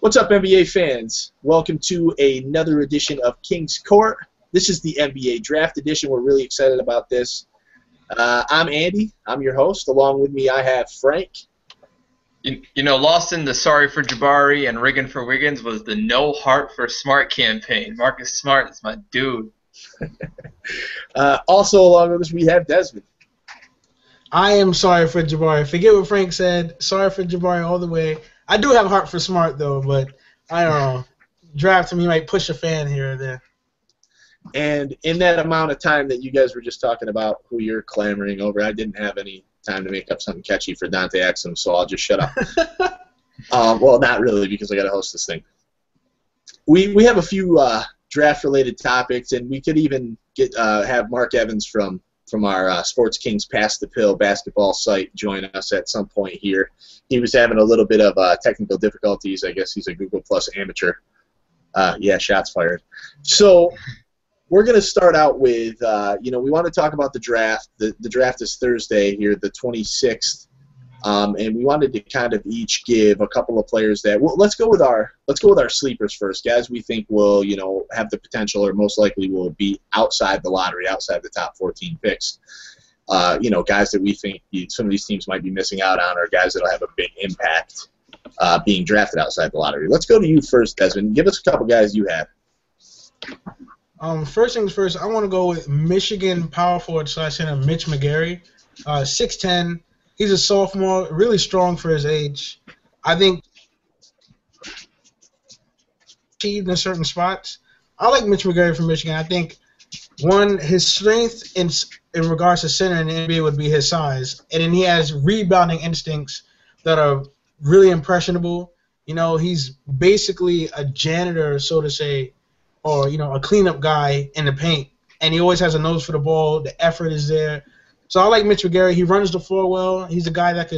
What's up, NBA fans? Welcome to another edition of King's Court. This is the NBA Draft Edition. We're really excited about this. I'm Andy. I'm your host. Along with me, I have Frank. You know, lost in the sorry for Jabari and rigging for Wiggins was the no heart for Smart campaign. Marcus Smart is my dude. Also along with us, we have Desmond. I am sorry for Jabari. Forget what Frank said. Sorry for Jabari all the way. I do have heart for Smart, though, but I don't know. Draft him, he might push a fan here or there. And in that amount of time that you guys were just talking about who you're clamoring over, I didn't have any time to make up something catchy for Dante Exum, so I'll just shut up. Well, not really, because I got to host this thing. We have a few draft-related topics, and we could even get have Mark Evans from our Sports Kings Pass the Pill basketball site join us at some point here. He was having a little bit of technical difficulties. I guess he's a Google Plus amateur. Yeah, shots fired. So we're going to start out with, we want to talk about the draft. The draft is Thursday here, the 26th, and we wanted to kind of each give a couple of players that. Well, let's go with our sleepers first, guys. We think will have the potential or most likely will be outside the lottery, outside the top 14 picks. Guys that we think some of these teams might be missing out on, or guys that'll have a big impact being drafted outside the lottery. Let's go to you first, Desmond. Give us a couple guys you have. First things first, I want to go with Michigan power forward / center Mitch McGary, 6'10". He's a sophomore, really strong for his age. I think achieved in certain spots. I like Mitch McGary from Michigan. I think his strength in regards to center in the NBA would be his size, and then he has rebounding instincts that are really impressionable. He's basically a janitor, so to say, or a cleanup guy in the paint, and he always has a nose for the ball. The effort is there. So I like Mitch McGary. He runs the floor well. He's a guy that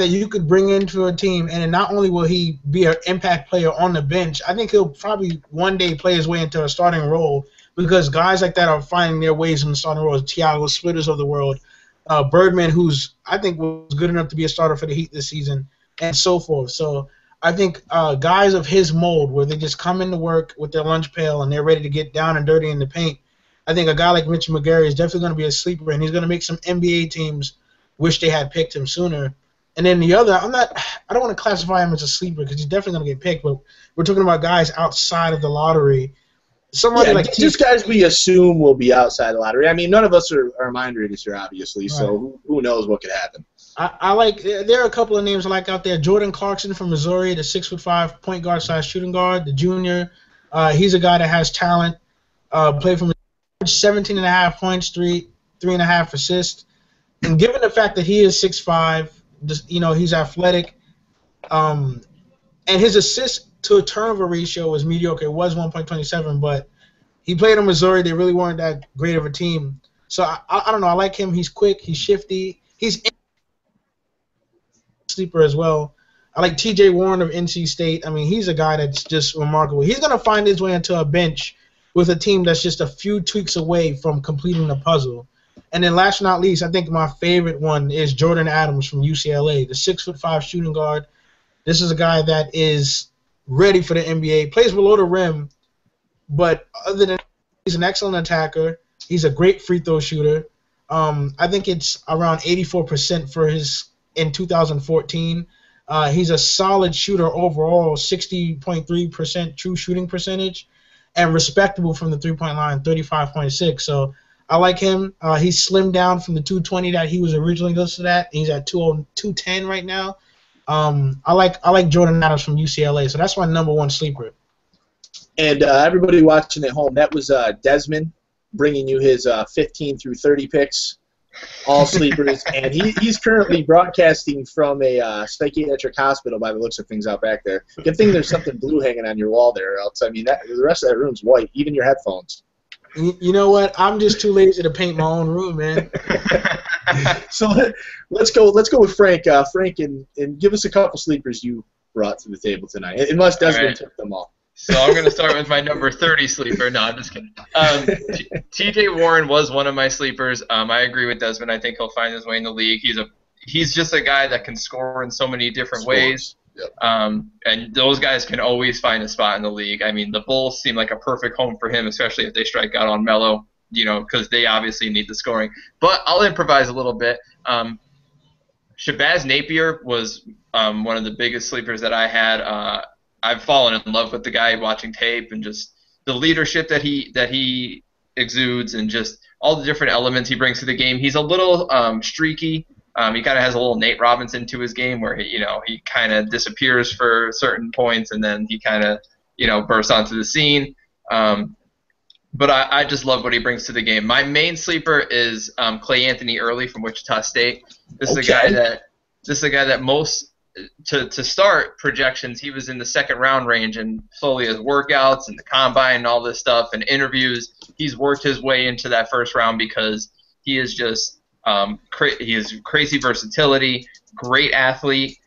you could bring into a team, and not only will he be an impact player on the bench, I think he'll probably one day play his way into a starting role, because guys like that are finding their ways in the starting role. Thiago Splitters of the world, Birdman, who's I think was good enough to be a starter for the Heat this season, and so forth. So I think guys of his mold, where they just come into work with their lunch pail and they're ready to get down and dirty in the paint, I think a guy like Mitch McGary is definitely going to be a sleeper, and he's going to make some NBA teams wish they had picked him sooner. And then the other, I don't want to classify him as a sleeper because he's definitely going to get picked, but we're talking about guys outside of the lottery. Somebody like just guys we assume will be outside the lottery. I mean, none of us are mind readers here, obviously, right. So who knows what could happen. There are a couple of names I like out there. Jordan Clarkson from Missouri, the 6'5" point guard / shooting guard, the junior. He's a guy that has talent. Played from 17.5 points, 3.5 assists. And given the fact that he is 6'5", he's athletic, and his assist to turnover ratio was mediocre. It was 1.27, but he played in Missouri. They really weren't that great of a team. So I don't know. I like him. He's quick. He's shifty. He's sleeper as well. I like T.J. Warren of NC State. I mean, he's a guy that's just remarkable. He's going to find his way into a bench with a team that's just a few tweaks away from completing the puzzle. And then last but not least, I think my favorite one is Jordan Adams from UCLA, the 6'5" shooting guard. This is a guy that is ready for the NBA, plays below the rim, but other than that, he's an excellent attacker. He's a great free throw shooter. I think it's around 84% for his in 2014. He's a solid shooter overall, 60.3% true shooting percentage, and respectable from the three-point line, 35.6. So I like him. He's slimmed down from the 220 that he was originally listed at. He's at 210 right now. I like Jordan Adams from UCLA, so that's my number one sleeper. And everybody watching at home, that was Desmond bringing you his 15 through 30 picks, all sleepers. And he's currently broadcasting from a psychiatric hospital by the looks of things out back there. Good thing there's something blue hanging on your wall there, else the rest of that room's white, even your headphones. You know what? I'm just too lazy to paint my own room, man. So let's go with Frank. Frank, and give us a couple sleepers you brought to the table tonight, unless Desmond took them all. So I'm going to start with my number 30 sleeper. No, I'm just kidding. T.J. Warren was one of my sleepers. I agree with Desmond. I think he'll find his way in the league. He's just a guy that can score in so many different ways. Yep. And those guys can always find a spot in the league. I mean, the Bulls seem like a perfect home for him, especially if they strike out on Melo, because they obviously need the scoring. But I'll improvise a little bit. Shabazz Napier was one of the biggest sleepers that I had. I've fallen in love with the guy watching tape and just the leadership that he exudes and just all the different elements he brings to the game. He's a little streaky. He kind of has a little Nate Robinson to his game where he kind of disappears for certain points and then he kind of bursts onto the scene. But I just love what he brings to the game. My main sleeper is Clay Anthony Early from Wichita State. This is a guy that most to start projections he was in the second round range, and slowly as workouts and the combine and all this stuff and interviews, he's worked his way into that first round because he is just he has crazy versatility, great athlete.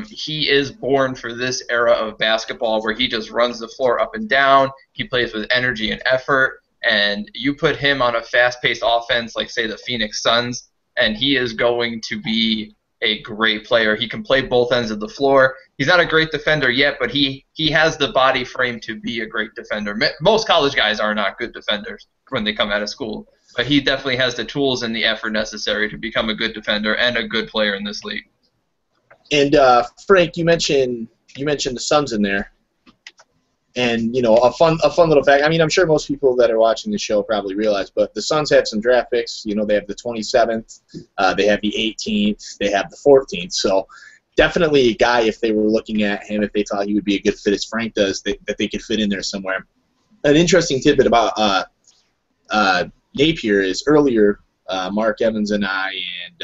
He is born for this era of basketball where he just runs the floor up and down. He plays with energy and effort, and you put him on a fast-paced offense like, say, the Phoenix Suns, and he is going to be a great player. He can play both ends of the floor. He's not a great defender yet, but he has the body frame to be a great defender. Most college guys are not good defenders when they come out of school, but he definitely has the tools and the effort necessary to become a good defender and a good player in this league. And Frank, you mentioned the Suns in there, and a fun little fact. I mean, I'm sure most people that are watching the show probably realize, but the Suns have some draft picks. They have the 27th, they have the 18th, they have the 14th. So definitely a guy, if they were looking at him, if they thought he would be a good fit as Frank does, that they could fit in there somewhere. An interesting tidbit about Napier is earlier, Mark Evans and I and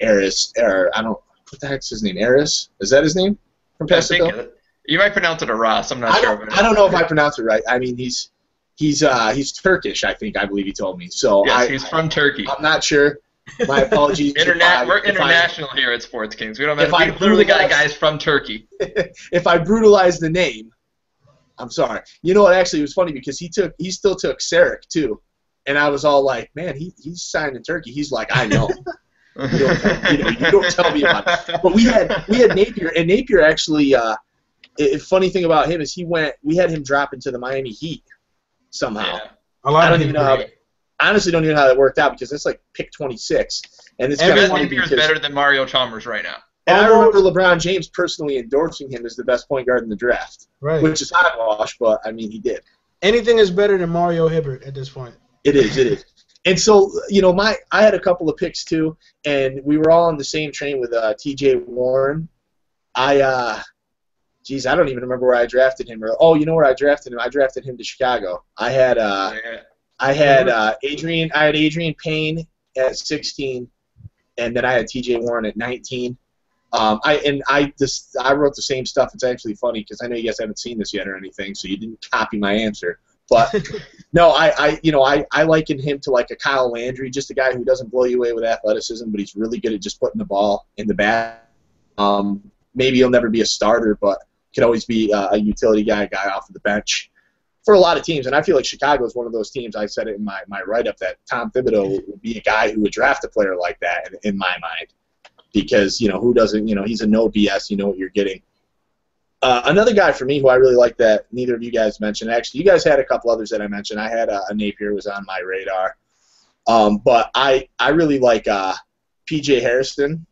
Aris, what the heck's his name? Aris? Is that his name from Pasadena? You might pronounce it Aras. I'm not sure. I don't know if I pronounce it right. I mean, he's Turkish. I believe he told me. So yes, he's from Turkey. I'm not sure. My apologies. We're international here at Sports Kings. We don't have. We literally got guys from Turkey. If I brutalize the name, I'm sorry. What? Actually, it was funny because he still took Sarek too, and I was all like, man, he's signed in Turkey. He's like, I know. You don't tell me about it. But we had Napier, and Napier actually. Funny thing about him is we had him drop into the Miami Heat somehow. Yeah. I don't even know how. Honestly, don't even know how that worked out because it's like pick 26, and it's kind of funny because better than Mario Chalmers right now. And I remember LeBron James personally endorsing him as the best point guard in the draft, right? Which is hogwash, but I mean he did. Anything is better than Mario Hibbert at this point. It is. And so, I had a couple of picks too, and we were all on the same train with T.J. Warren. I don't even remember where I drafted him. Where I drafted him? I drafted him to Chicago. I had Adrian Payne at 16, and then I had T.J. Warren at 19. I wrote the same stuff. It's actually funny because I know you guys haven't seen this yet or anything, so you didn't copy my answer. But no, I liken him to like a Kyle Landry, just a guy who doesn't blow you away with athleticism, but he's really good at just putting the ball in the bat. Maybe he'll never be a starter, but could always be a utility guy off of the bench for a lot of teams. And I feel like Chicago is one of those teams. I said it in my write-up that Tom Thibodeau would be a guy who would draft a player like that in my mind because, who doesn't, he's a no BS, you know what you're getting. Another guy for me who I really like that neither of you guys mentioned, actually, you guys had a couple others that I mentioned. I had a Napier was on my radar. But I really like P.J. Harrison.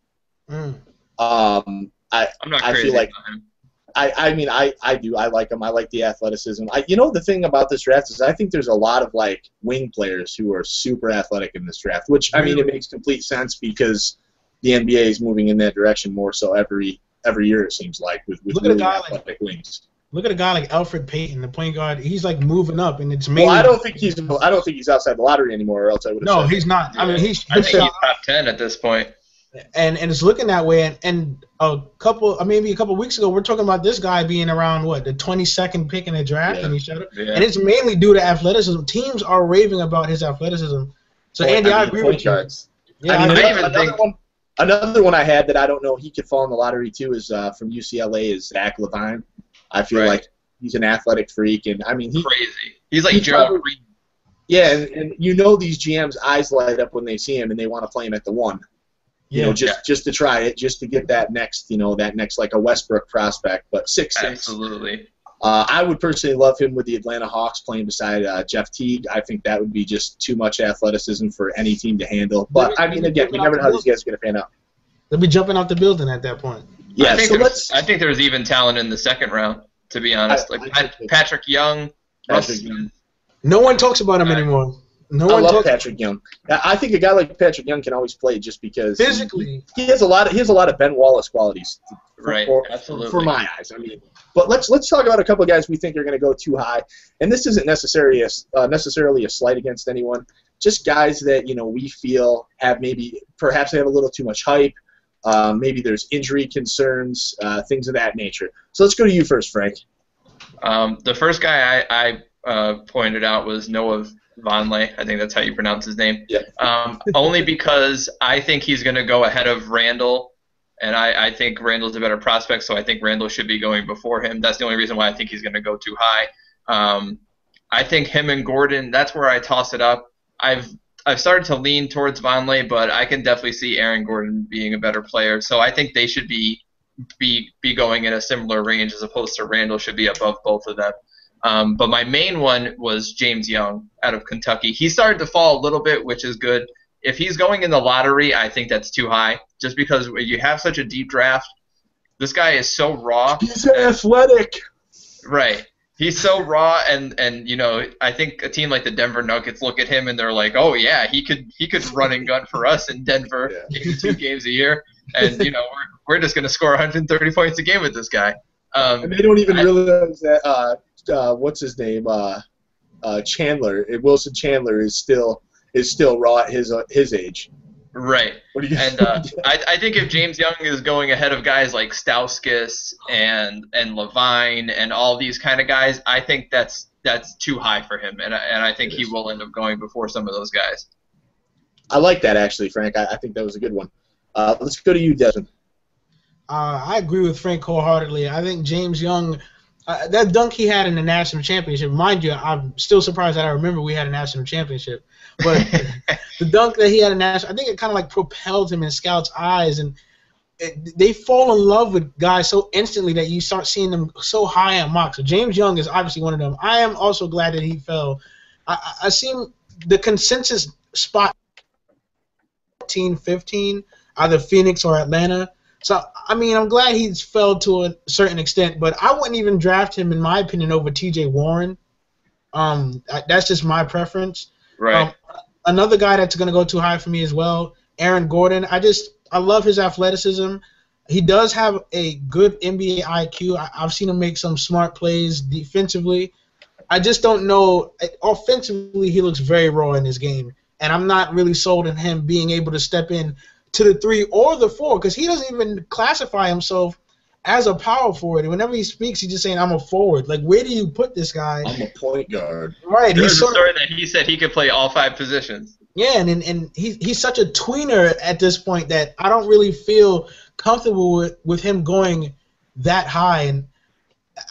I'm not crazy I feel like about him. I do. I like him. I like the athleticism. The thing about this draft is I think there's a lot of like wing players who are super athletic in this draft, which it makes complete sense because the NBA is moving in that direction more so every year it seems like with really athletic wings. Look at a guy like Alfred Payton, the point guard. He's like moving up, and it's mainly. Well, I don't think he's outside the lottery anymore, or else I would have. No, said he's not. I mean, I think he's top 10 at this point. And it's looking that way. And maybe a couple weeks ago, we're talking about this guy being around the 22nd pick in the draft, and he showed up. Yeah. And it's mainly due to athleticism. Teams are raving about his athleticism. So Andy, I agree with you. Yeah, another one I had that I don't know he could fall in the lottery too is from UCLA is Zach LaVine. I feel like he's an athletic freak, and I mean crazy. He's like Joe. Yeah, and these GMs' eyes light up when they see him, and they want to play him at the 1. You know, just to try it, just to get that next, like a Westbrook prospect. But 6'6". Absolutely. I would personally love him with the Atlanta Hawks playing beside Jeff Teague. I think that would be just too much athleticism for any team to handle. But, I mean, again, you never know how these guys are going to pan out. They'll be jumping out the building at that point. Yeah, I think there's even talent in the second round, to be honest. Patrick Young. No one talks about him anymore. I love Patrick Young. I think a guy like Patrick Young can always play just because physically he has a lot of Ben Wallace qualities. Absolutely. For my eyes, I mean. But let's talk about a couple of guys we think are going to go too high, and this isn't necessarily a slight against anyone. Just guys that we feel perhaps they have a little too much hype. Maybe there's injury concerns, things of that nature. So let's go to you first, Frank. The first guy I pointed out was Noah Vonleh. I think that's how you pronounce his name. Yeah. Only because I think he's going to go ahead of Randall, and I think Randall's a better prospect, so I think Randall should be going before him. That's the only reason why I think he's going to go too high. I think him and Gordon, that's where I toss it up. I've started to lean towards Vonleh, but I can definitely see Aaron Gordon being a better player. So I think they should be going in a similar range as opposed to Randall should be above both of them. But my main one was James Young out of Kentucky. He started to fall a little bit, which is good. If he's going in the lottery, I think that's too high, just because you have such a deep draft. This guy is so raw. He's athletic. Right. He's so raw, and I think a team like the Denver Nuggets look at him and they're like, oh yeah, he could run and gun for us in Denver, 2 games a year, and we're just gonna score 130 points a game with this guy. And they don't even realize that what's his name, Chandler, Wilson Chandler is still raw at his age. Right. And I think if James Young is going ahead of guys like Stauskas and Levine and all these kind of guys, I think that's too high for him, and I think he will end up going before some of those guys. I like that, actually, Frank. I think that was a good one. Let's go to you, Desmond. I agree with Frank wholeheartedly. I think James Young, that dunk he had in the national championship, mind you, I'm still surprised that I remember we had a national championship. But the dunk that he had in national, I think it kind of like propelled him in scouts' eyes, and they fall in love with guys so instantly that you start seeing them so high in mock. So James Young is obviously one of them. I am also glad that he fell. I see the consensus spot 14, 15, either Phoenix or Atlanta. So, I mean, I'm glad he's fell to a certain extent, but I wouldn't even draft him, in my opinion, over T.J. Warren. That's just my preference. Right. Another guy that's going to go too high for me as well, Aaron Gordon. I love his athleticism. He does have a good NBA IQ. I've seen him make some smart plays defensively. I just don't know. Offensively, he looks very raw in his game, and I'm not really sold on him being able to step in to the 3 or the 4, because he doesn't even classify himself as a power forward. Whenever he speaks, he's just saying, I'm a forward. Like, where do you put this guy? I'm a point guard. Right. There's a story that he said he could play all 5 positions. Yeah, and he's such a tweener at this point that I don't really feel comfortable with him going that high. And,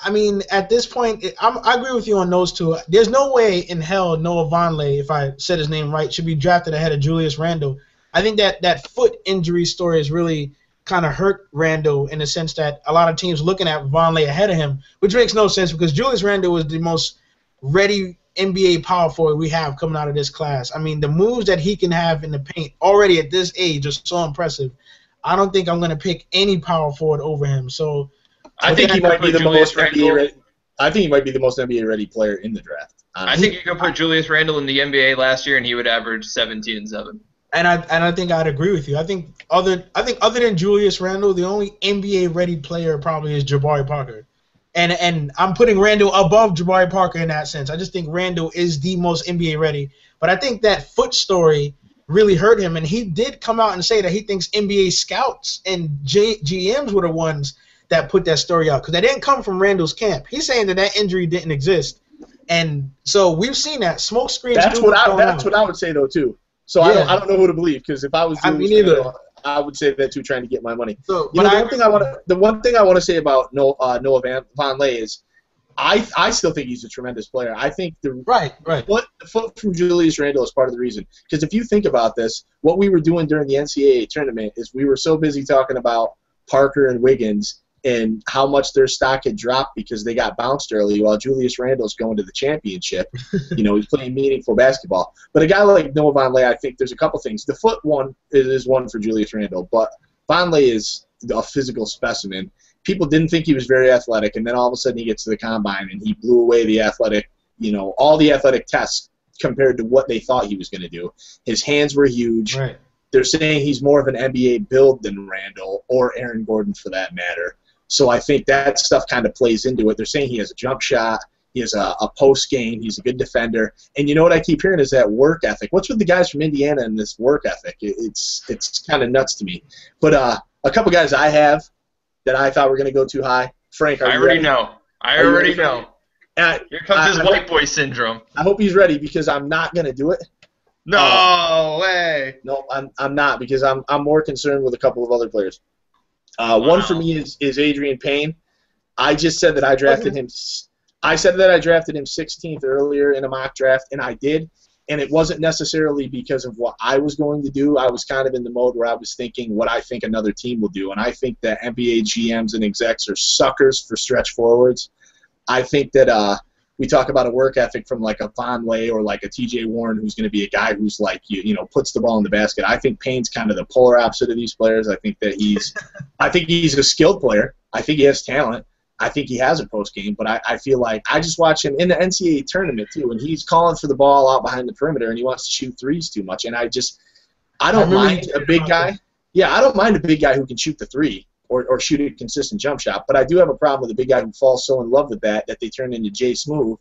I mean, at this point, I agree with you on those two. There's no way in hell Noah Vonleh, if I said his name right, should be drafted ahead of Julius Randle. I think that foot injury story has really kind of hurt Randle in the sense that a lot of teams looking at Vonleh ahead of him, which makes no sense because Julius Randle was the most ready NBA power forward we have coming out of this class. I mean, the moves that he can have in the paint already at this age are so impressive. I don't think I'm going to pick any power forward over him. So I think he might be the most NBA ready. I think he might be the most NBA ready player in the draft. I think you could put Julius Randle in the NBA last year and he would average 17 and 7. And I think I'd agree with you. I think other than Julius Randle, the only NBA ready player probably is Jabari Parker. And I'm putting Randle above Jabari Parker in that sense. I just think Randle is the most NBA ready. But I think that foot story really hurt him, and he did come out and say that he thinks NBA scouts and GMs were the ones that put that story out because that didn't come from Randle's camp. He's saying that injury didn't exist. And so we've seen that smoke screen. That's what I would say though too. So yeah. I don't know who to believe because if I was I would say that too, trying to get my money. So, the one thing I want to say about Noah Vonleh is I still think he's a tremendous player. I think the foot from Julius Randle is part of the reason. Because if you think about this, what we were doing during the NCAA tournament is we were so busy talking about Parker and Wiggins and how much their stock had dropped because they got bounced early while Julius Randle's going to the championship. He's playing meaningful basketball. But a guy like Noah Vonleh, I think there's a couple things. The foot one is one for Julius Randle, but Vonleh is a physical specimen. People didn't think he was very athletic, and then all of a sudden he gets to the combine and he blew away the athletic, all the athletic tests compared to what they thought he was going to do. His hands were huge. Right. They're saying he's more of an NBA build than Randle or Aaron Gordon for that matter. So I think that stuff kind of plays into it. They're saying he has a jump shot. He has a post game. He's a good defender. And you know what I keep hearing is that work ethic. What's with the guys from Indiana and this work ethic? It's kind of nuts to me. But a couple guys I have that I thought were going to go too high. Frank, are you ready? I already know. Here comes his white boy syndrome. I hope he's ready because I'm not going to do it. No way. No, I'm not because I'm more concerned with a couple of other players. One for me is Adrian Payne. I just said that I drafted him. I said that I drafted him 16th earlier in a mock draft, and I did. And it wasn't necessarily because of what I was going to do. I was kind of in the mode where I was thinking what I think another team will do. And I think that NBA GMs and execs are suckers for stretch forwards. I think that we talk about a work ethic from like a Vonleh or like a TJ Warren who's going to be a guy who's like, puts the ball in the basket. I think Payne's kind of the polar opposite of these players. I think that he's a skilled player. I think he has talent. I think he has a post game, but I feel like I just watch him in the NCAA tournament too, and he's calling for the ball out behind the perimeter, and he wants to shoot threes too much. And I don't mind a big guy. Yeah, I don't mind a big guy who can shoot the three or shoot a consistent jump shot. But I do have a problem with a big guy who falls so in love with that they turn into Jay Smooth,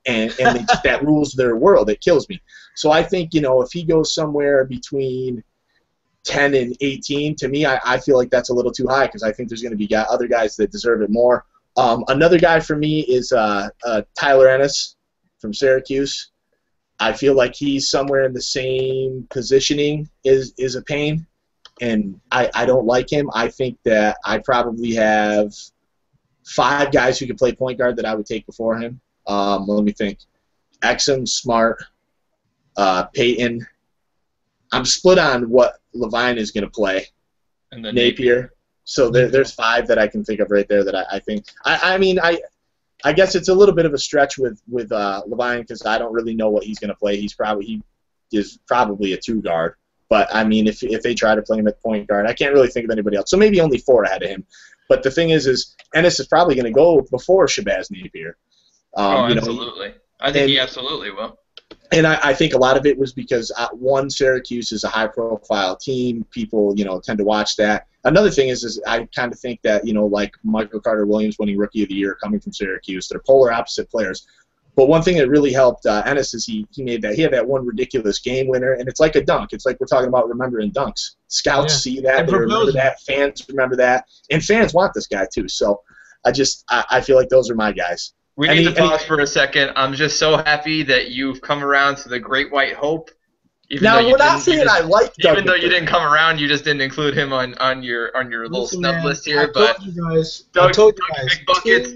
and that rules their world. It kills me. So I think if he goes somewhere between 10 and 18, to me, I feel like that's a little too high because I think there's going to be other guys that deserve it more. Another guy for me is Tyler Ennis from Syracuse. I feel like he's somewhere in the same positioning as a Payne, and I don't like him. I think that I probably have 5 guys who can play point guard that I would take before him. Let me think. Exum, Smart, Payton. I'm split on what Levine is going to play. And then Napier. So there's 5 that I can think of right there that I think. I guess it's a little bit of a stretch with Levine because I don't really know what he's going to play. He is probably a 2 guard. But if they try to play him at point guard, I can't really think of anybody else. So maybe only 4 ahead of him. But the thing is Ennis is probably going to go before Shabazz Napier. Absolutely. I think he absolutely will. And I think a lot of it was because, one, Syracuse is a high-profile team. People, tend to watch that. Another thing is I kind of think that, like Michael Carter-Williams winning Rookie of the Year coming from Syracuse, they're polar opposite players. But one thing that really helped Ennis is he had that one ridiculous game winner, and it's like a dunk. It's like we're talking about remembering dunks. Scouts see that, they remember that, fans remember that, and fans want this guy too. So I feel like those are my guys. We need to pause for a second. I'm just so happy that you've come around to the Great White Hope. We're not saying I like Doug. Even though you didn't come around, you just didn't include him on your little snub list here. But Doug Big Buckets,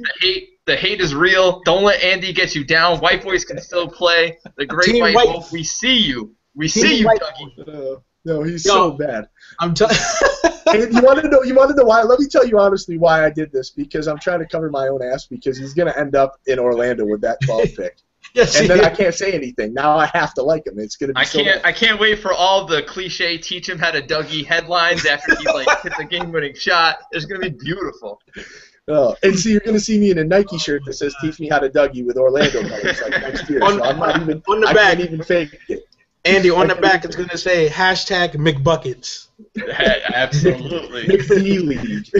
the hate is real. Don't let Andy get you down. White boys can still play. The Great White Hope. We see you. We see you, Dougie. No, he's so bad. And you want to know why? Let me tell you honestly why I did this. Because I'm trying to cover my own ass because he's going to end up in Orlando with that 12 pick. Yes, and then I can't say anything. Now I have to like him. It's going to be I can't wait for all the cliche teach him how to Dougie headlines after he hit the game-winning shot. It's going to be beautiful. Oh, and so you're going to see me in a Nike shirt that says "Teach me how to Dougie" with Orlando colors next year. So I'm not even on the back. I can't even fake it. Andy, on the back it's going to say #McBuckets. Absolutely. McD-League.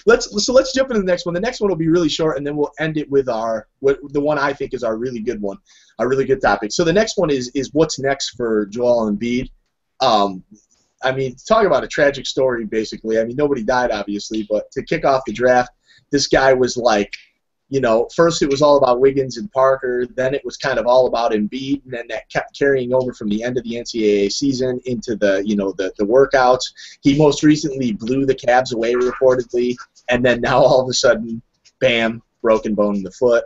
Let's jump into the next one. The next one will be really short, and then we'll end it with the one I think is our really good one, a really good topic. So the next one is what's next for Joel Embiid. Talk about a tragic story, basically. Nobody died, obviously, but to kick off the draft, this guy was like, first it was all about Wiggins and Parker, then it was kind of all about Embiid, and then that kept carrying over from the end of the NCAA season into the workouts. He most recently blew the Cavs away, reportedly, and then now all of a sudden bam, broken bone in the foot.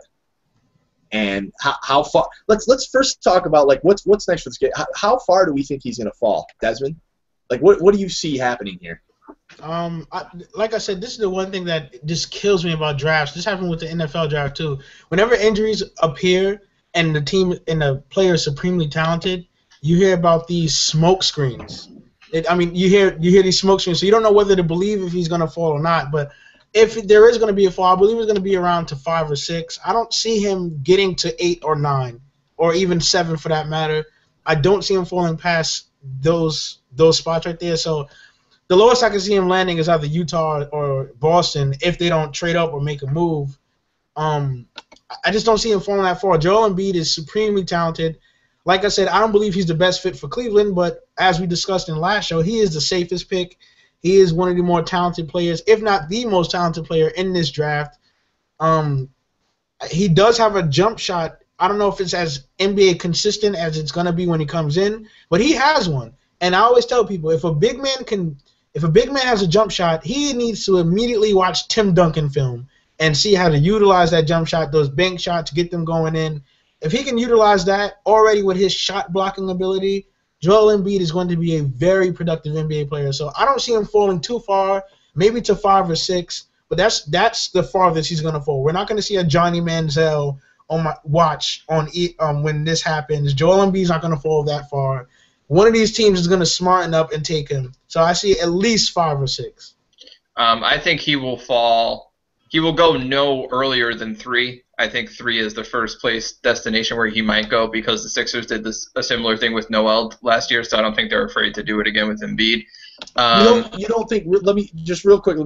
And how far? Let's first talk about like what's next for this kid. How far do we think he's gonna fall, Desmond? Like what do you see happening here? Like I said, this is the one thing that just kills me about drafts. This happened with the NFL draft too. Whenever injuries appear and the team and the player is supremely talented, you hear about these smoke screens. You hear these smoke screens, so you don't know whether to believe if he's gonna fall or not. But if there is going to be a fall, I believe it's going to be around to 5 or 6. I don't see him getting to 8 or 9, or even 7 for that matter. I don't see him falling past those spots right there. So the lowest I can see him landing is either Utah or Boston if they don't trade up or make a move. I just don't see him falling that far. Joel Embiid is supremely talented. Like I said, I don't believe he's the best fit for Cleveland, but as we discussed in the last show, he is the safest pick. He is one of the more talented players, if not the most talented player in this draft. He does have a jump shot. I don't know if it's as NBA consistent as it's going to be when he comes in, but he has one. And I always tell people, if a big man has a jump shot, he needs to immediately watch Tim Duncan film and see how to utilize that jump shot, those bank shots, get them going in. If he can utilize that already with his shot blocking ability, Joel Embiid is going to be a very productive NBA player. So I don't see him falling too far, maybe to 5 or 6, but that's the farthest he's going to fall. We're not going to see a Johnny Manziel on my watch when this happens. Joel Embiid's not going to fall that far. One of these teams is going to smarten up and take him. So I see at least 5 or 6. I think he will fall. He will go no earlier than 3. I think 3 is the first place destination where he might go because the Sixers did a similar thing with Noel last year, so I don't think they're afraid to do it again with Embiid. You don't think? Let me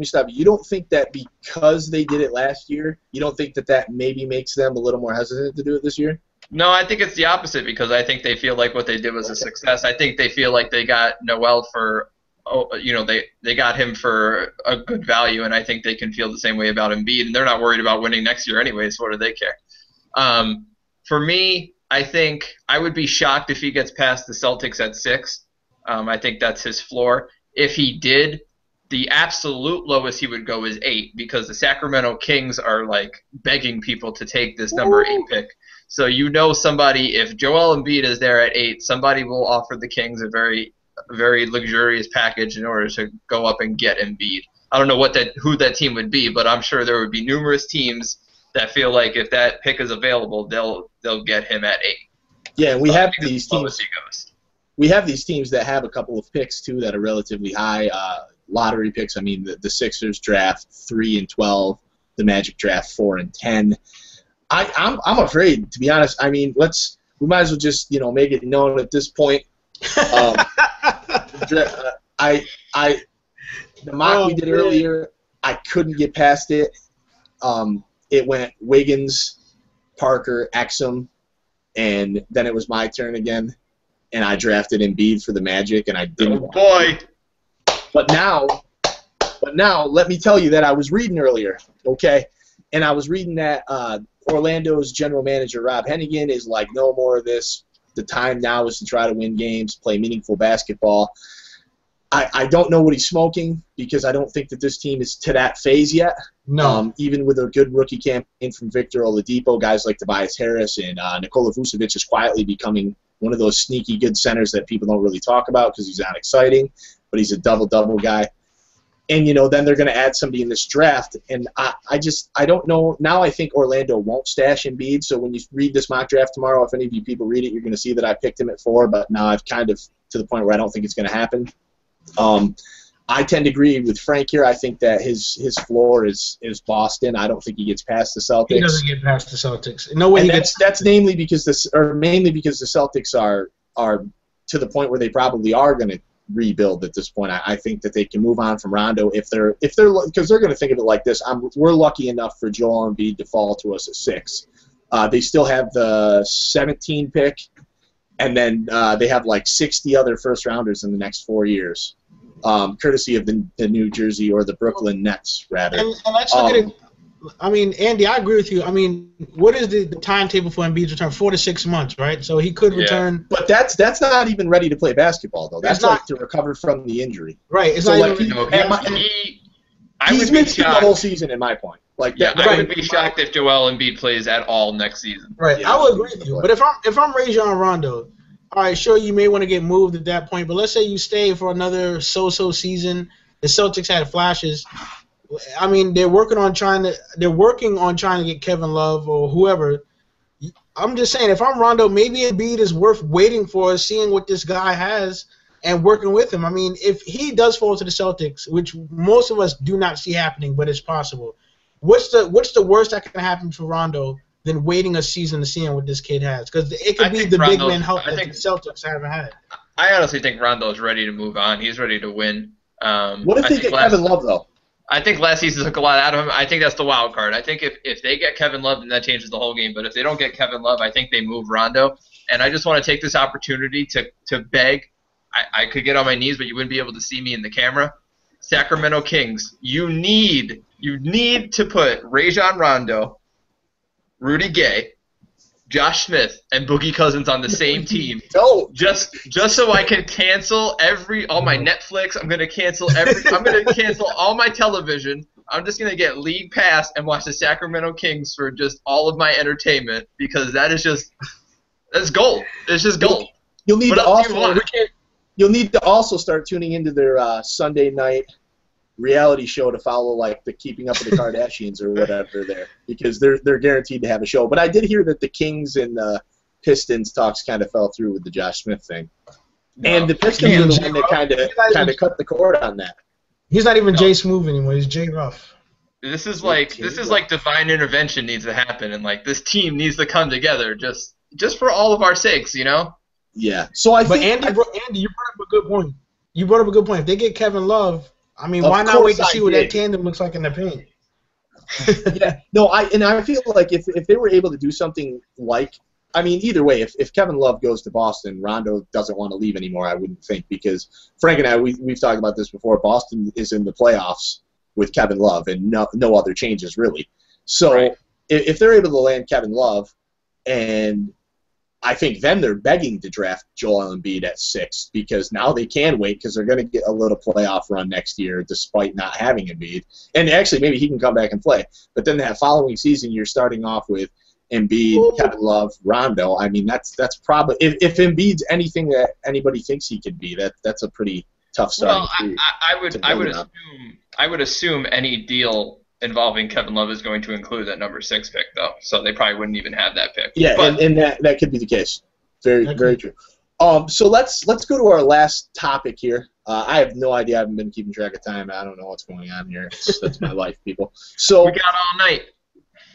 stop you. You don't think that because they did it last year, you don't think that maybe makes them a little more hesitant to do it this year? No, I think it's the opposite because I think they feel like what they did was a success. I think they feel like they got Noel for. They got him for a good value, and I think they can feel the same way about Embiid, and they're not worried about winning next year anyways. What do they care? For me, I think I would be shocked if he gets past the Celtics at 6. I think that's his floor. If he did, the absolute lowest he would go is 8 because the Sacramento Kings are like begging people to take this number 8 pick. So somebody, if Joel Embiid is there at 8, somebody will offer the Kings a very luxurious package in order to go up and get Embiid. I don't know who that team would be, but I'm sure there would be numerous teams that feel like if that pick is available, they'll get him at 8. Yeah, and we have these teams. We have these teams that have a couple of picks too that are relatively high lottery picks. I mean, the Sixers draft 3 and 12, the Magic draft 4 and 10. I'm afraid, to be honest. I mean, we might as well just make it known at this point. The mock we did earlier, I couldn't get past it. It went Wiggins, Parker, Exum, and then it was my turn again, and I drafted Embiid for the Magic, and I didn't. Oh boy! But now, let me tell you that I was reading earlier, okay, and I was reading that Orlando's general manager Rob Hennigan is like, no more of this. The time now is to try to win games, play meaningful basketball. I don't know what he's smoking because I don't think that this team is to that phase yet. No. Even with a good rookie campaign from Victor Oladipo, guys like Tobias Harris and Nikola Vucevic is quietly becoming one of those sneaky good centers that people don't really talk about because he's not exciting, but he's a double-double guy. And, then they're going to add somebody in this draft. And I don't know. Now I think Orlando won't stash Embiid. So when you read this mock draft tomorrow, if any of you people read it, you're going to see that I picked him at 4. But now I've kind of to the point where I don't think it's going to happen. I tend to agree with Frank here. I think that his floor is Boston. I don't think he gets past the Celtics. He doesn't get past the Celtics. No way. And that's mainly because the Celtics are to the point where they probably are going to rebuild at this point. I think that they can move on from Rondo if they're because they're going to think of it like this. We're lucky enough for Joel Embiid to fall to us at 6. They still have the 17 pick, and then they have like 60 other first rounders in the next 4 years, courtesy of the New Jersey or the Brooklyn Nets rather. And let's look at it. I mean, Andy, I agree with you. I mean, what is the timetable for Embiid's return? 4 to 6 months, right? So he could return. But that's not even ready to play basketball, though. That's like to recover from the injury. Right. It's so not he's missing the whole season, in my point. Like Yeah, that. I would be shocked if Joel Embiid plays at all next season. Right, Yeah, I would agree with you. But if I'm Rajon Rondo, all right, sure, you may want to get moved at that point. But let's say you stay for another so-so season. The Celtics had flashes. I mean, they're working on trying to get Kevin Love or whoever. I'm just saying, if I'm Rondo, maybe Embiid is worth waiting for, seeing what this guy has and working with him. I mean, if he does fall to the Celtics, which most of us do not see happening, but it's possible. What's the worst that can happen for Rondo than waiting a season to see what this kid has? Because it could be the big man help that the Celtics haven't had. I honestly think Rondo's ready to move on. He's ready to win. What if they get Kevin Love, though? I think last season took a lot out of him. I think that's the wild card. I think if they get Kevin Love, then that changes the whole game. But if they don't get Kevin Love, I think they move Rondo. And I just want to take this opportunity to beg. I could get on my knees, but you wouldn't be able to see me in the camera. Sacramento Kings, you need to put Rajon Rondo, Rudy Gay, Josh Smith, and Boogie Cousins on the same team. Just so I can cancel all my Netflix. I'm gonna cancel all my television. I'm just gonna get League Pass and watch the Sacramento Kings for just all of my entertainment, because that's gold. It's just gold. You'll need to also start tuning into their Sunday night reality show to follow, like, the Keeping Up with the Kardashians or whatever there, because they're guaranteed to have a show. But I did hear that the Kings and Pistons talks kind of fell through with the Josh Smith thing, and the Pistons are the one that kind of cut the cord on that. He's not even Jay Smooth anymore. He's Jay Ruff. This is like divine intervention needs to happen, and like this team needs to come together just for all of our sakes, you know. Yeah. So Andy, you brought up a good point. If they get Kevin Love, I mean, why not wait to see what that tandem looks like in the paint? Yeah. No, I feel like if they were able to do something like, I mean, either way, if Kevin Love goes to Boston, Rondo doesn't want to leave anymore, I wouldn't think, because Frank and I, we've talked about this before. Boston is in the playoffs with Kevin Love and no other changes, really. So right. If they're able to land Kevin Love, and I think then they're begging to draft Joel Embiid at 6, because now they can wait, because they're going to get a little playoff run next year despite not having Embiid. And actually, maybe he can come back and play. But then that following season, you're starting off with Embiid, Kevin Love, Rondo. I mean, that's probably, if Embiid's anything that anybody thinks he could be, that's a pretty tough start. Well, I would assume any deal involving Kevin Love is going to include that number 6 pick, though. So they probably wouldn't even have that pick. Yeah, and that could be the case. Very true. So let's go to our last topic here. I have no idea. I haven't been keeping track of time. I don't know what's going on here. That's my life, people. So we got all night.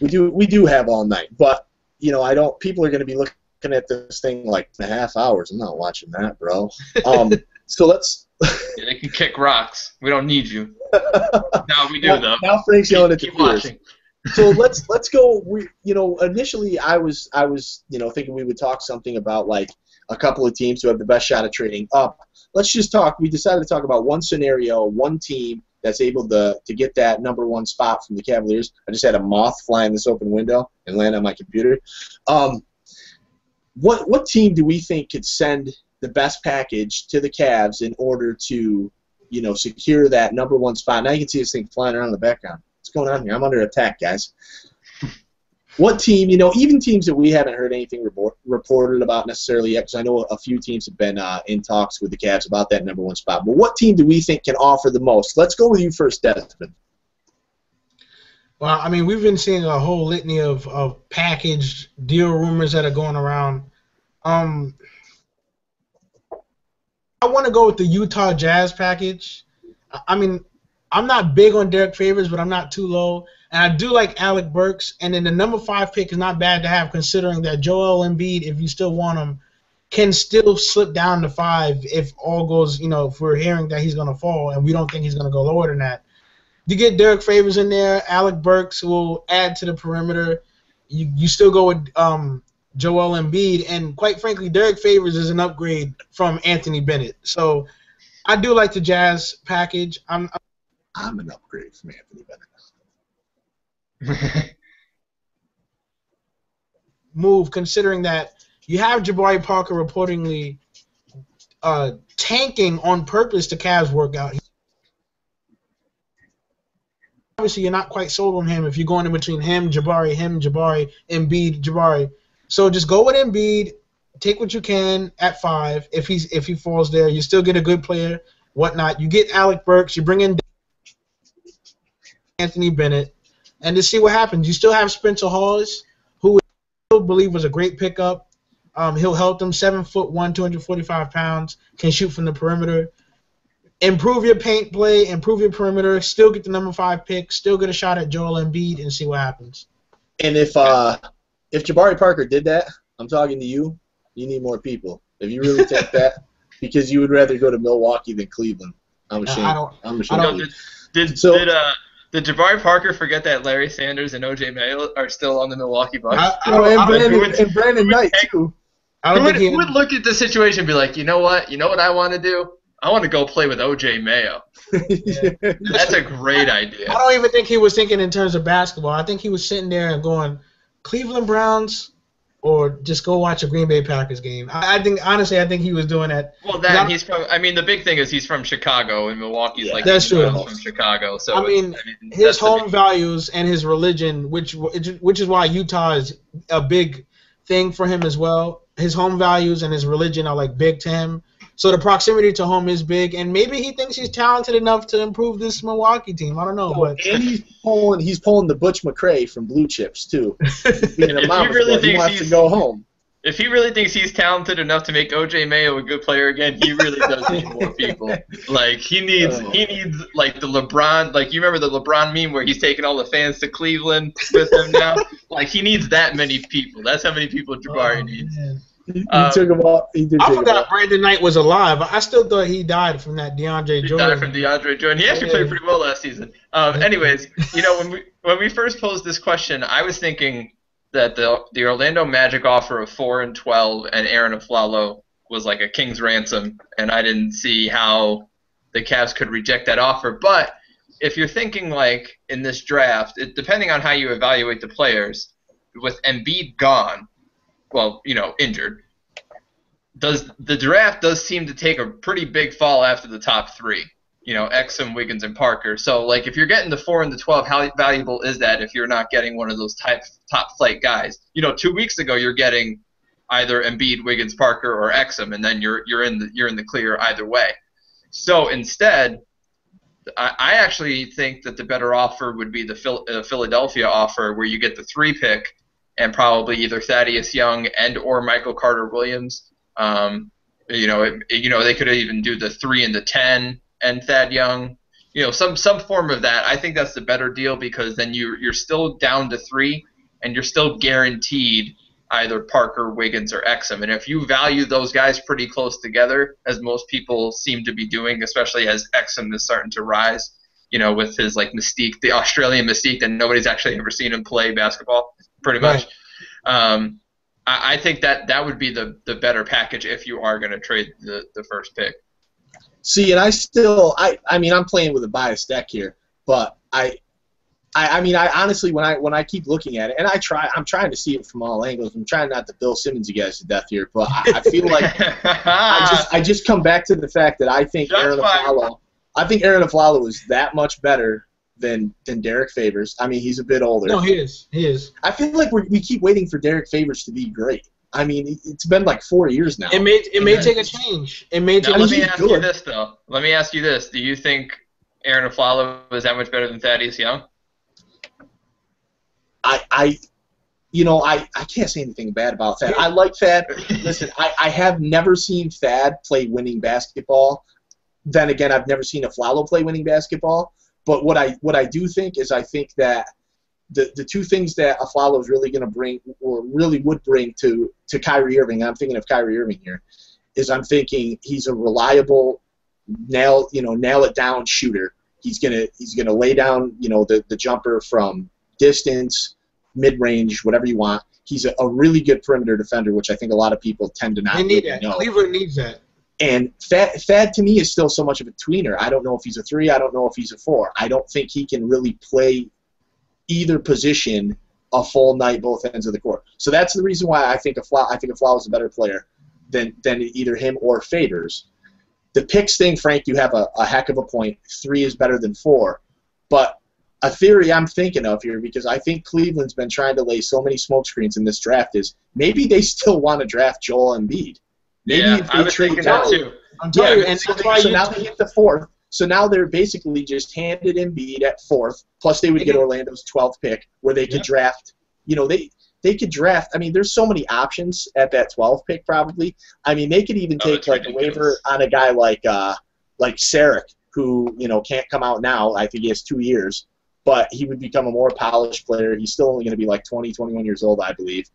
We do have all night, but people are going to be looking at this thing like 1.5 hours. I'm not watching that, bro. So let's. Yeah, they can kick rocks. We don't need you. No, we do though. Now Frank's yelling at the viewers. Watching. So let's go. Initially I was thinking we would talk something about like a couple of teams who have the best shot at trading up. Let's just talk. We decided to talk about one scenario, one team that's able to get that number 1 spot from the Cavaliers. I just had a moth fly in this open window and land on my computer. What team do we think could send the best package to the Cavs in order to, secure that number 1 spot? Now you can see this thing flying around in the background. What's going on here? I'm under attack, guys. What team, even teams that we haven't heard anything reported about necessarily yet, because I know a few teams have been in talks with the Cavs about that number 1 spot. But what team do we think can offer the most? Let's go with you first, Desmond. Well, I mean, we've been seeing a whole litany of package deal rumors that are going around. I want to go with the Utah Jazz package. I mean, I'm not big on Derek Favors, but I'm not too low. And I do like Alec Burks. And then the number 5 pick is not bad to have, considering that Joel Embiid, if you still want him, can still slip down to 5 if all goes, if we're hearing that he's going to fall, and we don't think he's going to go lower than that. You get Derek Favors in there. Alec Burks will add to the perimeter. You still go with Joel Embiid, and quite frankly, Derek Favors is an upgrade from Anthony Bennett. So I do like the Jazz package. I'm an upgrade from Anthony Bennett. Move, considering that you have Jabari Parker reportedly tanking on purpose to Cavs workout. obviously you're not quite sold on him if you're going in between him, Jabari, Embiid, Jabari. So just go with Embiid. Take what you can at 5. If he falls there, you still get a good player, whatnot. You get Alec Burks. You bring in Anthony Bennett, and just see what happens. You still have Spencer Hawes, who I still believe was a great pickup. He'll help them. 7'1", 245 pounds, can shoot from the perimeter. Improve your paint play, improve your perimeter, still get the number 5 pick, still get a shot at Joel Embiid, and see what happens. And if Jabari Parker did that, I'm talking to you. You need more people. If you really take that, because you would rather go to Milwaukee than Cleveland. I'm ashamed. I'm ashamed. Did Jabari Parker forget that Larry Sanders and OJ Mayo are still on the Milwaukee Bucks? And Brandon Knight too. Who would look at the situation and be like, you know what? You know what I want to do? I want to go play with OJ Mayo. Yeah. That's a great idea. I don't even think he was thinking in terms of basketball. I think he was sitting there and going, Cleveland Browns, or just go watch a Green Bay Packers game. I think he was doing that. Well, then he's from. I mean, the big thing is he's from Chicago, and Milwaukee's that's true. From Chicago. So his home values and his religion, which is why Utah is a big thing for him as well. His home values and his religion are like big to him. So the proximity to home is big, and maybe he thinks he's talented enough to improve this Milwaukee team. I don't know, but and he's pulling the Butch McRae from Blue Chips too. If he wants to go home. If he really thinks he's talented enough to make OJ Mayo a good player again, he really does need more people. Like he needs like the LeBron. Like you remember the LeBron meme where he's taking all the fans to Cleveland with him now. Like he needs that many people. That's how many people Jabari needs. Man. He took him off. I forgot Brandon Knight was alive. I still thought he died from that DeAndre Jordan. He died from DeAndre Jordan. He actually played pretty well last season. Anyways, when we first posed this question, I was thinking that the Orlando Magic offer of 4 and 12 and Aaron Aflalo was like a king's ransom, and I didn't see how the Cavs could reject that offer. But if you're thinking like in this draft, depending on how you evaluate the players, with Embiid gone, well, injured, the draft does seem to take a pretty big fall after the top 3, Exum, Wiggins, and Parker. So, like, if you're getting the 4 and the 12, how valuable is that if you're not getting one of those top flight guys? 2 weeks ago you're getting either Embiid, Wiggins, Parker, or Exum, and then you're in the clear either way. So instead, I actually think that the better offer would be the Philadelphia offer, where you get the 3 pick. And probably either Thaddeus Young and or Michael Carter Williams. They could even do the 3 and the 10 and Thad Young. Some form of that. I think that's the better deal, because then you're still down to 3, and you're still guaranteed either Parker, Wiggins, or Exum. And if you value those guys pretty close together, as most people seem to be doing, especially as Exum is starting to rise, with his like mystique, the Australian mystique that nobody's actually ever seen him play basketball. Pretty much. Right. I think that would be the better package if you are going to trade the first pick. See, and I'm playing with a biased deck here, but I honestly, when I keep looking at it, and I'm trying to see it from all angles. I'm trying not to Bill Simmons you guys to death here, but I feel like I just come back to the fact that I think Aaron Aflalo is that much better than Derek Favors. I mean, he's a bit older. No, he is. I feel like we keep waiting for Derek Favors to be great. I mean, it's been like 4 years now. It may take a change. Let me ask you this. Do you think Aaron Aflalo is that much better than Thaddeus Young? I can't say anything bad about Thad. I like Thad. Listen, I have never seen Thad play winning basketball. Then again, I've never seen Aflalo play winning basketball. But what I do think is I think that the 2 things that Aflalo is really going to bring, or really would bring to Kyrie Irving, and I'm thinking of Kyrie Irving here, is I'm thinking he's a reliable nail it down shooter. He's gonna lay down the jumper from distance, mid range, whatever you want. He's a really good perimeter defender, which I think a lot of people tend to not really know. Cleveland needs that. And Thad to me is still so much of a tweener. I don't know if he's a 3. I don't know if he's a 4. I don't think he can really play either position a full night, both ends of the court. So that's the reason why I think Aflalo is a better player than either him or Favors. The picks thing, Frank, you have a heck of a point. 3 is better than 4. But a theory I'm thinking of here, because I think Cleveland's been trying to lay so many smokescreens in this draft, is maybe they still want to draft Joel Embiid. Maybe if they I was trade thinking that Joel, too. I'm telling you, and so, that's why so now they get the 4th. So now they're basically just handed Embiid at 4th, plus they would get Orlando's 12th pick, where they could draft. They could draft. I mean, there's so many options at that 12th pick probably. I mean, they could even take like a waiver on a guy like Sarek, who can't come out now. I think he has 2 years, but he would become a more polished player. He's still only going to be like 20, 21 years old, I believe.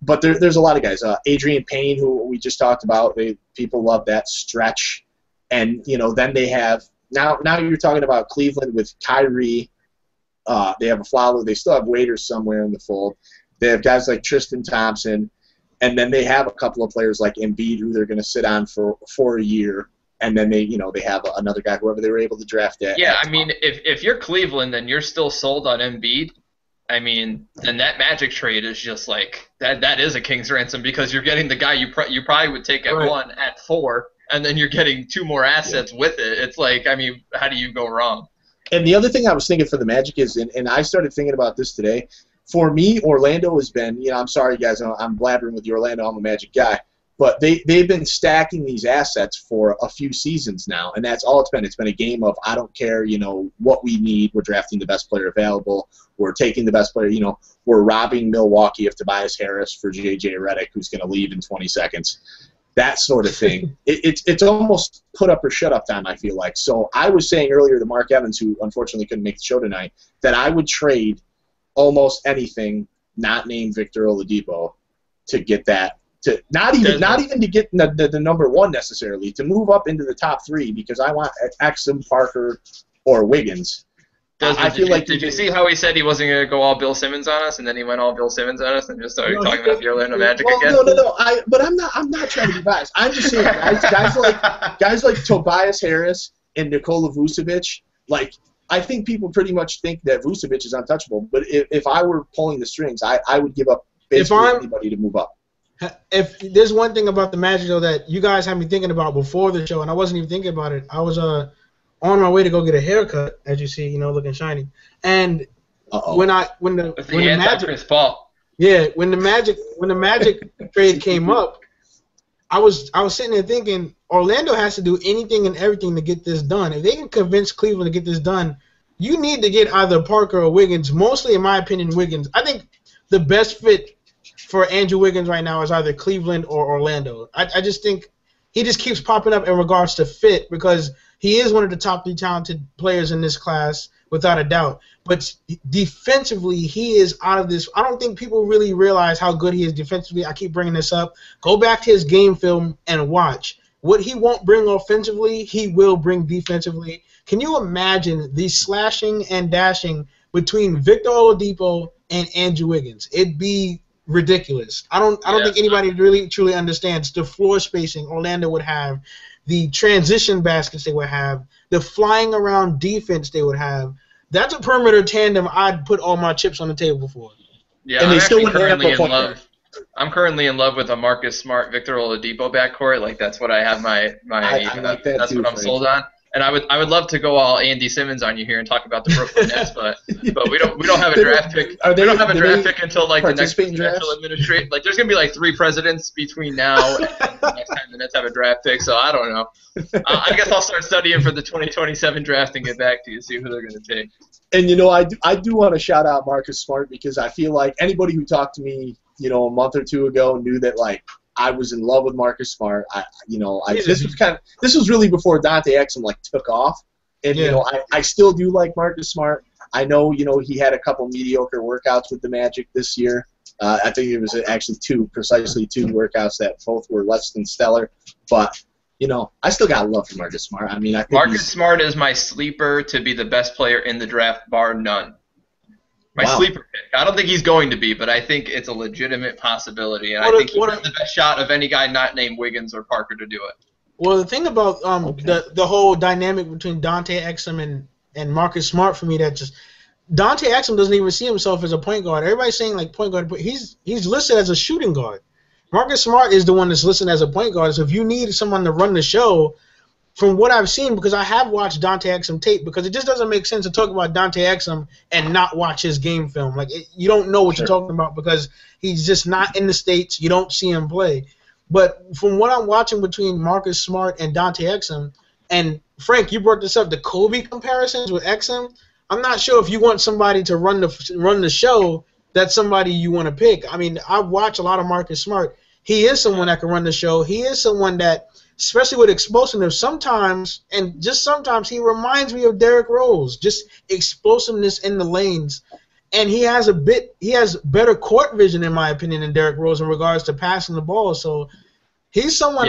But there's a lot of guys. Adrian Payne, who we just talked about. People love that stretch. And, then they have – now you're talking about Cleveland with Kyrie. They have a Fowler. They still have Waiters somewhere in the fold. They have guys like Tristan Thompson. And then they have a couple of players like Embiid who they're going to sit on for a year. And then they have another guy, whoever they were able to draft at. Yeah, I mean, if you're Cleveland and you're still sold on Embiid, I mean, then that Magic trade is just like that is a king's ransom, because you're getting the guy you probably would take at 1 at 4, and then you're getting 2 more assets with it. It's like, I mean, how do you go wrong? And the other thing I was thinking for the Magic is, and I started thinking about this today, for me, Orlando has been, I'm sorry guys, I'm blabbering with you, Orlando, I'm a Magic guy, but they've been stacking these assets for a few seasons now, and that's all it's been. It's been a game of, I don't care, what we need. We're drafting the best player available. We're taking the best player. We're robbing Milwaukee of Tobias Harris for J.J. Redick, who's going to leave in 20 seconds. That sort of thing. It's almost put up or shut up time, I feel like. So I was saying earlier to Mark Evans, who unfortunately couldn't make the show tonight, that I would trade almost anything not named Victor Oladipo to get that. To not even to get the number 1 necessarily, to move up into the top 3, because I want Exum, Parker, or Wiggins. Did you see how he said he wasn't going to go all Bill Simmons on us, and then he went all Bill Simmons on us and just started talking about the Orlando Magic again? No. But I'm not trying to be biased. I'm just saying guys like Tobias Harris and Nikola Vucevic. Like, I think people pretty much think that Vucevic is untouchable. But if I were pulling the strings, I would give up basically anybody to move up. If there's one thing about the Magic, though, that you guys had me thinking about before the show, and I wasn't even thinking about it. I was on my way to go get a haircut, as you see, looking shiny. And when the Magic trade came up, I was sitting there thinking Orlando has to do anything and everything to get this done. If they can convince Cleveland to get this done, you need to get either Parker or Wiggins. Mostly, in my opinion, Wiggins. I think the best fit for Andrew Wiggins right now is either Cleveland or Orlando. I just think he just keeps popping up in regards to fit, because he is one of the top 3 talented players in this class, without a doubt. But defensively, he is out of this. I don't think people really realize how good he is defensively. I keep bringing this up. Go back to his game film and watch. What he won't bring offensively, he will bring defensively. Can you imagine the slashing and dashing between Victor Oladipo and Andrew Wiggins? It'd be ridiculous. I don't think anybody really truly understands the floor spacing Orlando would have, the transition baskets they would have, the flying around defense they would have. That's a perimeter tandem I'd put all my chips on the table for. Yeah, and I'm currently in love with a Marcus Smart, Victor Oladipo backcourt. Like, that's what I have that's what I'm sold on. And I would love to go all Andy Simmons on you here and talk about the Brooklyn Nets, but we don't have a draft pick. We don't have a draft pick until like the next presidential administration. Like, there's gonna be like 3 presidents between now and the next time the Nets have a draft pick. So I don't know. I guess I'll start studying for the 2027 draft and get back to you, see who they're gonna take. And I do want to shout out Marcus Smart, because I feel like anybody who talked to me, a month or 2 ago knew that like I was in love with Marcus Smart. This was really before Dante Exum like took off, and I still do like Marcus Smart. I know he had a couple mediocre workouts with the Magic this year. I think it was actually 2 workouts that both were less than stellar, but I still got love for Marcus Smart. I mean, I think Marcus Smart is my sleeper to be the best player in the draft, bar none. My sleeper pick. I don't think he's going to be, but I think it's a legitimate possibility, and I think he has the best shot of any guy not named Wiggins or Parker to do it. Well, the thing about the whole dynamic between Dante Exum and Marcus Smart, for me, that just Dante Exum doesn't even see himself as a point guard. Everybody's saying like point guard, but he's listed as a shooting guard. Marcus Smart is the one that's listed as a point guard. So if you need someone to run the show, from what I've seen, because I have watched Dante Exum tape, because it just doesn't make sense to talk about Dante Exum and not watch his game film. Like, you don't know what you're talking about because he's just not in the States. You don't see him play. But from what I'm watching between Marcus Smart and Dante Exum, and Frank, you brought this up, the Kobe comparisons with Exum, I'm not sure if you want somebody to run the show, that's somebody you want to pick. I mean, I watch a lot of Marcus Smart. He is someone that can run the show. He is someone that, especially with explosiveness, sometimes, and just sometimes, he reminds me of Derrick Rose, just explosiveness in the lanes. And he has better court vision, in my opinion, than Derrick Rose in regards to passing the ball. So he's someone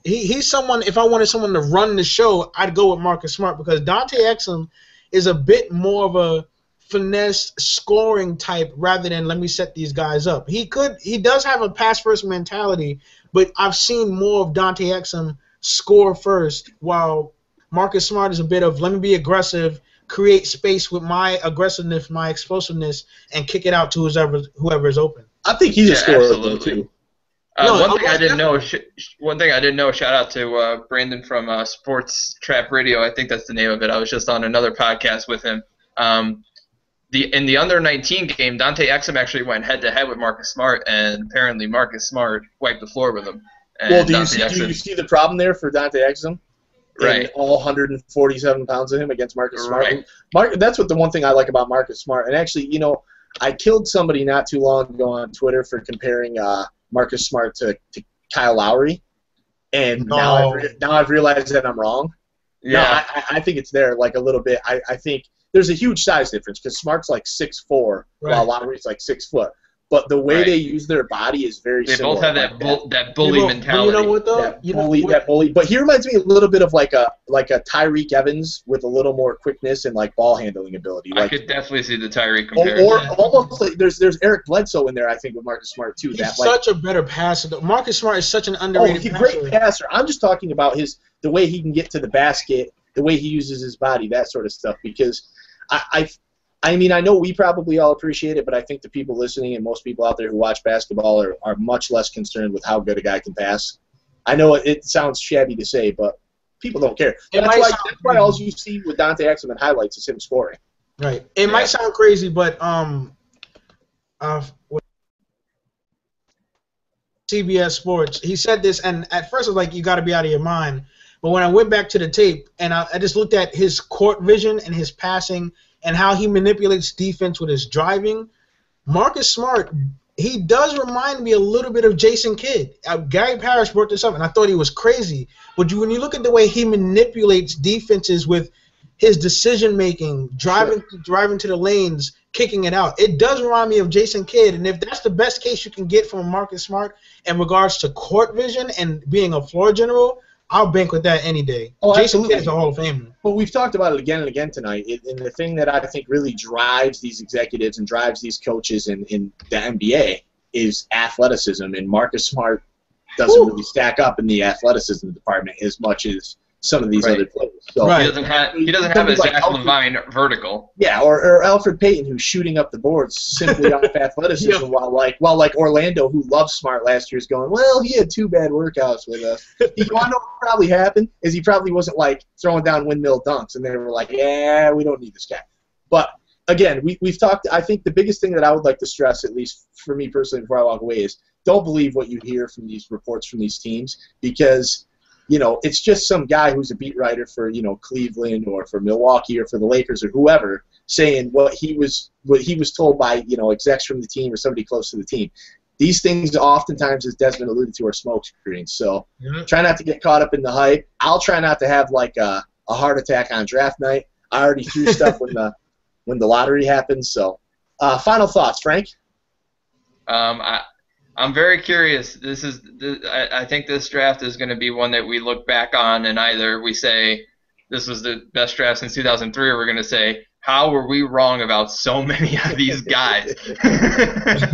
he's someone, if I wanted someone to run the show, I'd go with Marcus Smart, because Dante Exum is a bit more of a finesse scoring type rather than let me set these guys up. He does have a pass first mentality, but I've seen more of Dante Exum score first, while Marcus Smart is a bit of let me be aggressive, create space with my aggressiveness, my explosiveness, and kick it out to whoever is open. I think he's a scorer too. One thing I didn't know. Shout out to Brandon from Sports Trap Radio. I think that's the name of it. I was just on another podcast with him. In the under-19 game, Dante Exum actually went head-to-head with Marcus Smart, and apparently Marcus Smart wiped the floor with him. And do you see the problem there for Dante Exum? Right. All 147 pounds of him against Marcus Smart. Right. That's the one thing I like about Marcus Smart. And actually, I killed somebody not too long ago on Twitter for comparing Marcus Smart to Kyle Lowry. And now I've realized that I'm wrong. Yeah. No, I think it's there like a little bit. I think there's a huge size difference because Smart's like 6'4", while Lowry's like 6 foot. But the way they use their body is very similar. They both have that bully mentality. You know what though? That bully. But he reminds me a little bit of like a Tyreek Evans with a little more quickness and like ball handling ability. I could definitely see the Tyreek comparison. Or almost like there's Eric Bledsoe in there, I think, with Marcus Smart too. He's such a better passer. Marcus Smart is such an underrated he's a great passer. I'm just talking about the way he can get to the basket, the way he uses his body, that sort of stuff. Because I mean, I know we probably all appreciate it, but I think the people listening and most people out there who watch basketball are much less concerned with how good a guy can pass. I know it sounds shabby to say, but people don't care. That's why all you see with Dante Exum in highlights is him scoring. Right. It might sound crazy, but CBS Sports, he said this, and at first I was like, you got to be out of your mind. But when I went back to the tape and I just looked at his court vision and his passing and how he manipulates defense with his driving, Marcus Smart, he does remind me a little bit of Jason Kidd. Gary Parrish brought this up, and I thought he was crazy. But when you look at the way he manipulates defenses with his decision-making, driving to the lanes, kicking it out, it does remind me of Jason Kidd. And if that's the best case you can get from Marcus Smart in regards to court vision and being a floor general, I'll bank with that any day. Oh, Jason Kidd is a Hall of Famer. Well, we've talked about it again and again tonight. And the thing that I think really drives these executives and drives these coaches in the NBA is athleticism. And Marcus Smart doesn't really stack up in the athleticism department as much as some of these other players. So, he doesn't have a Zach Levine vertical. Yeah, or Alfred Payton, who's shooting up the boards simply off athleticism, while like Orlando, who loved Smart last year, is going, well, he had 2 bad workouts with us. You want to know what probably happened? Is he probably wasn't like throwing down windmill dunks, and they were like, yeah, we don't need this guy. But again, we've talked. I think the biggest thing that I would like to stress, at least for me personally, before I walk away, is don't believe what you hear from these reports from these teams, because it's just some guy who's a beat writer for, Cleveland or for Milwaukee or for the Lakers or whoever saying what he was told by, execs from the team or somebody close to the team. These things oftentimes, as Desmond alluded to, are smoke screens. So try not to get caught up in the hype. I'll try not to have like a heart attack on draft night. I already threw stuff when the lottery happens. So final thoughts, Frank? I'm very curious. I think this draft is going to be one that we look back on, and either we say this was the best draft since 2003, or we're going to say, how were we wrong about so many of these guys? I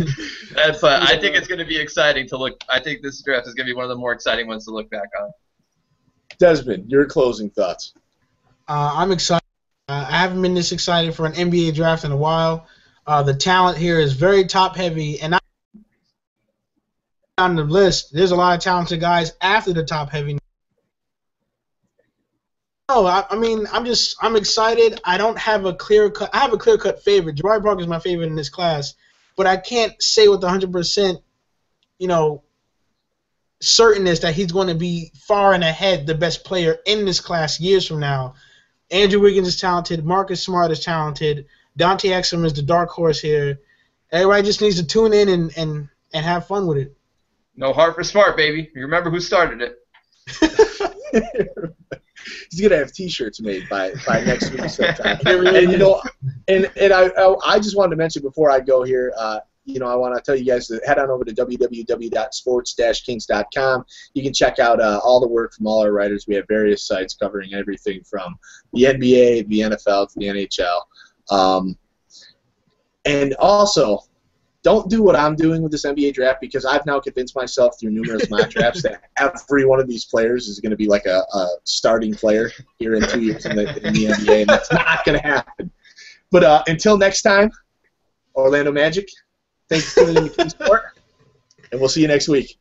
think it's going to be exciting to look. I think this draft is going to be one of the more exciting ones to look back on. Desmond, your closing thoughts. I'm excited. I haven't been this excited for an NBA draft in a while. The talent here is very top-heavy, and on the list, there's a lot of talented guys after the top heavy. No, I mean, I'm excited. I don't have a clear cut. I have a clear cut favorite. Jabari Parker is my favorite in this class, but I can't say with 100%, certainness that he's going to be far and ahead the best player in this class years from now. Andrew Wiggins is talented. Marcus Smart is talented. Dante Exum is the dark horse here. Everybody just needs to tune in and have fun with it. No heart for Smart, baby. You remember who started it. He's gonna have T-shirts made by next week sometime. And I just wanted to mention before I go here. I want to tell you guys to head on over to www.sports-kings.com. You can check out all the work from all our writers. We have various sites covering everything from the NBA, the NFL, to the NHL. And also, don't do what I'm doing with this NBA draft, because I've now convinced myself through numerous mock drafts that every one of these players is going to be like a starting player here in 2 years in the NBA, and that's not going to happen. But until next time, Orlando Magic, thanks for tuning in to Sport, and we'll see you next week.